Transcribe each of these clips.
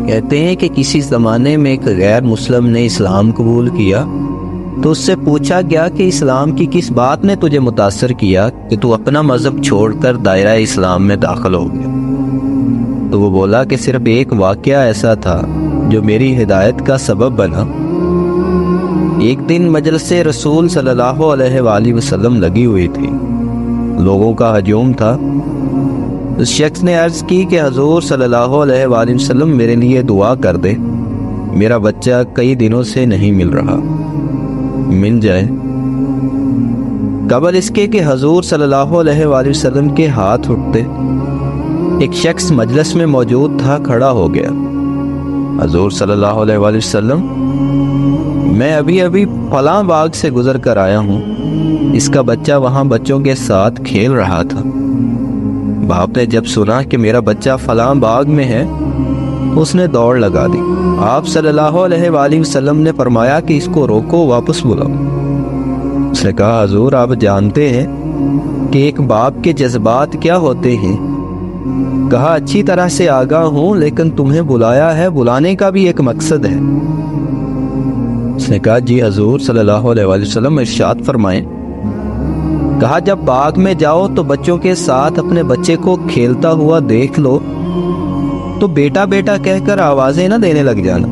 کہتے ہیں کہ کسی زمانے میں ایک غیر مسلم نے اسلام قبول کیا تو اس سے پوچھا گیا کہ اسلام کی کس بات نے تجھے متاثر کیا کہ تو اپنا مذہب چھوڑ کر دائرہ اسلام میں داخل ہو گیا؟ تو وہ بولا کہ صرف ایک واقعہ ایسا تھا جو میری ہدایت کا سبب بنا۔ ایک دن مجلس رسول صلی اللہ علیہ وآلہ وسلم لگی ہوئی تھی، لوگوں کا ہجوم تھا۔ اس شخص نے عرض کی کہ حضور صلی اللہ علیہ وآلہ وسلم میرے لیے دعا کر دے، میرا بچہ کئی دنوں سے نہیں مل رہا، مل جائے۔ قبل اس کے کہ حضور صلی اللہ علیہ وآلہ وسلم کے ہاتھ اٹھتے، ایک شخص مجلس میں موجود تھا کھڑا ہو گیا۔ حضور صلی اللہ علیہ وآلہ وسلم، میں ابھی فلاں باغ سے گزر کر آیا ہوں، اس کا بچہ وہاں بچوں کے ساتھ کھیل رہا تھا۔ باپ نے جب سنا کہ میرا بچہ فلاں باغ میں ہے تو اس نے دوڑ لگا دی۔ آپ صلی اللہ علیہ وآلہ وسلم نے فرمایا کہ اس کو روکو، واپس بلاؤ۔ اس نے کہا حضور آپ جانتے ہیں کہ ایک باپ کے جذبات کیا ہوتے ہیں؟ کہا اچھی طرح سے آگاہ ہوں، لیکن تمہیں بلایا ہے، بلانے کا بھی ایک مقصد ہے۔ اس نے کہا جی حضور صلی اللہ علیہ وآلہ وسلم ارشاد فرمائیں۔ کہا جب باغ میں جاؤ تو بچوں کے ساتھ اپنے بچے کو کھیلتا ہوا دیکھ لو تو بیٹا بیٹا کہہ کر آوازیں نہ دینے لگ جانا،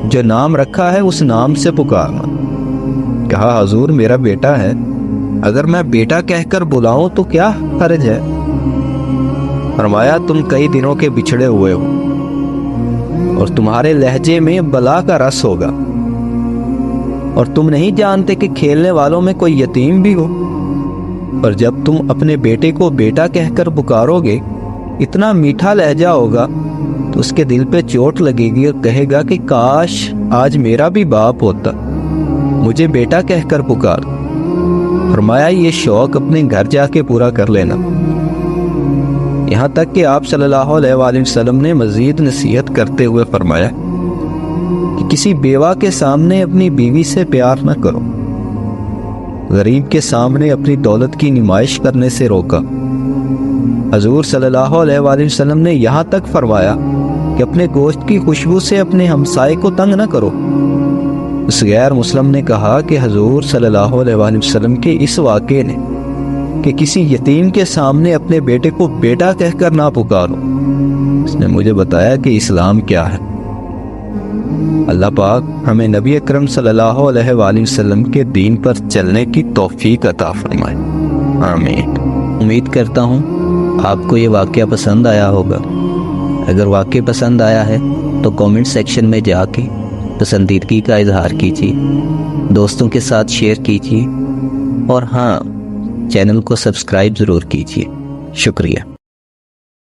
جو نام رکھا ہے اس نام سے پکارنا۔ کہا حضور میرا بیٹا ہے، اگر میں بیٹا کہہ کر بلاؤں تو کیا حرج ہے؟ فرمایا تم کئی دنوں کے بچھڑے ہوئے ہو اور تمہارے لہجے میں بلا کا رس ہوگا، اور تم نہیں جانتے کہ کھیلنے والوں میں کوئی یتیم بھی ہو، اور جب تم اپنے بیٹے کو بیٹا کہہ کر پکارو گے، اتنا میٹھا لہجہ ہوگا تو اس کے دل پہ چوٹ لگے گی اور کہے گا کہ کاش آج میرا بھی باپ ہوتا، مجھے بیٹا کہہ کر پکار۔ فرمایا یہ شوق اپنے گھر جا کے پورا کر لینا۔ یہاں تک کہ آپ صلی اللہ علیہ وآلہ وسلم نے مزید نصیحت کرتے ہوئے فرمایا کہ کسی بیوہ کے سامنے اپنی بیوی سے پیار نہ کرو، غریب کے سامنے اپنی دولت کی نمائش کرنے سے روکا۔ حضور صلی اللہ علیہ وآلہ وسلم نے یہاں تک فرمایا کہ اپنے گوشت کی خوشبو سے اپنے ہمسائے کو تنگ نہ کرو۔ اس غیر مسلم نے کہا کہ حضور صلی اللہ علیہ وآلہ وسلم کے اس واقعے نے کہ کسی یتیم کے سامنے اپنے بیٹے کو بیٹا کہہ کر نہ پکارو، اس نے مجھے بتایا کہ اسلام کیا ہے۔ اللہ پاک ہمیں نبی اکرم صلی اللہ علیہ وآلہ وسلم کے دین پر چلنے کی توفیق عطا فرمائے، آمین۔ امید کرتا ہوں آپ کو یہ واقعہ پسند آیا ہوگا۔ اگر واقعہ پسند آیا ہے تو کامنٹ سیکشن میں جا کے پسندیدگی کا اظہار کیجیے، دوستوں کے ساتھ شیئر کیجیے، اور ہاں چینل کو سبسکرائب ضرور کیجیے۔ شکریہ۔